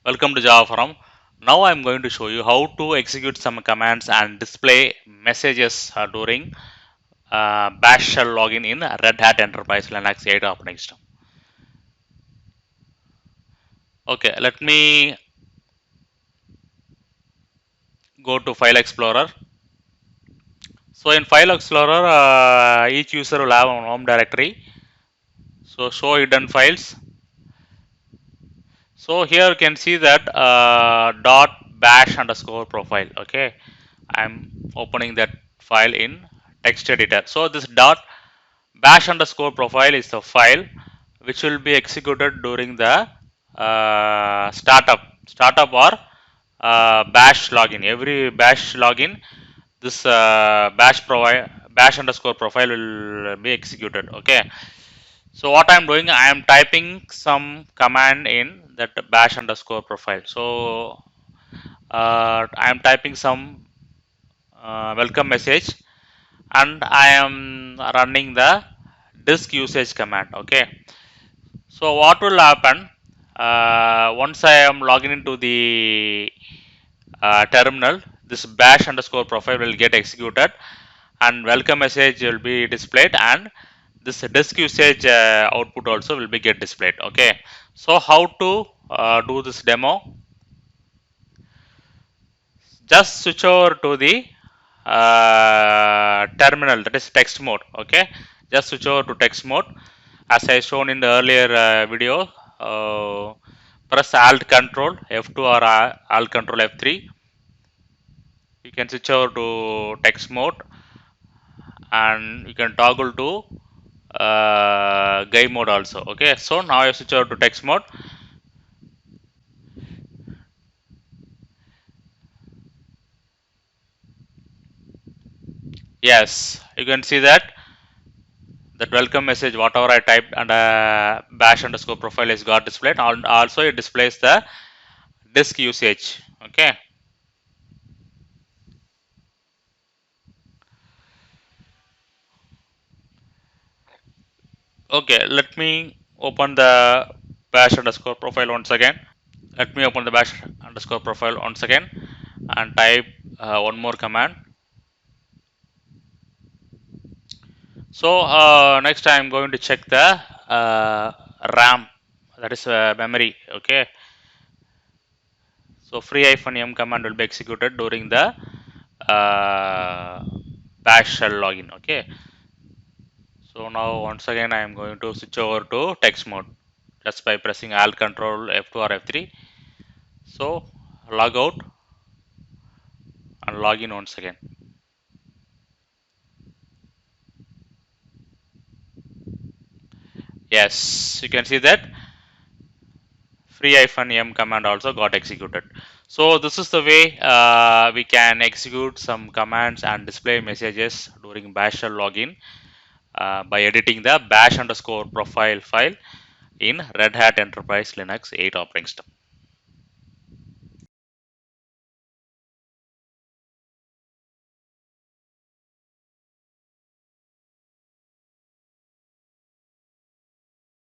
Welcome to Java Forum. Now I'm going to show you how to execute some commands and display messages during Bash shell login in Red Hat Enterprise Linux 8 operating system. Okay, let me go to File Explorer. So in File Explorer, each user will have a home directory. So show hidden files. So here you can see that dot bash underscore profile. Okay, I'm opening that file in text editor. So this dot bash underscore profile is the file which will be executed during the startup or bash login. Every bash login, this bash underscore profile will be executed. Okay. So what I'm doing, I am typing some command in that bash underscore profile. So I am typing some welcome message, and I am running the disk usage command. Okay. So what will happen once I am logging into the terminal? This bash underscore profile will get executed, and welcome message will be displayed, and this disk usage output also will be get displayed. Okay. So how to do this demo? Just switch over to the terminal, that is text mode. Okay, just switch over to text mode as I shown in the earlier video. Press alt control F2 or alt control F3. You can switch over to text mode, and you can toggle to GUI mode also. Okay, so now I switch over to text mode. Yes, you can see that welcome message, whatever I typed, and bash underscore profile is got displayed, and also it displays the disk usage. Okay. Okay, let me open the bash underscore profile once again. Let me open the bash underscore profile once again and type one more command. So next I am going to check the RAM, that is memory. Okay. So free-m command will be executed during the bash shell login. Okay. So now once again I am going to switch over to text mode just by pressing alt control F2 or F3. So log out and log in once again. Yes, you can see that free-m command also got executed. So this is the way we can execute some commands and display messages during bash shell login by editing the bash underscore profile file in Red Hat Enterprise Linux 8 operating system.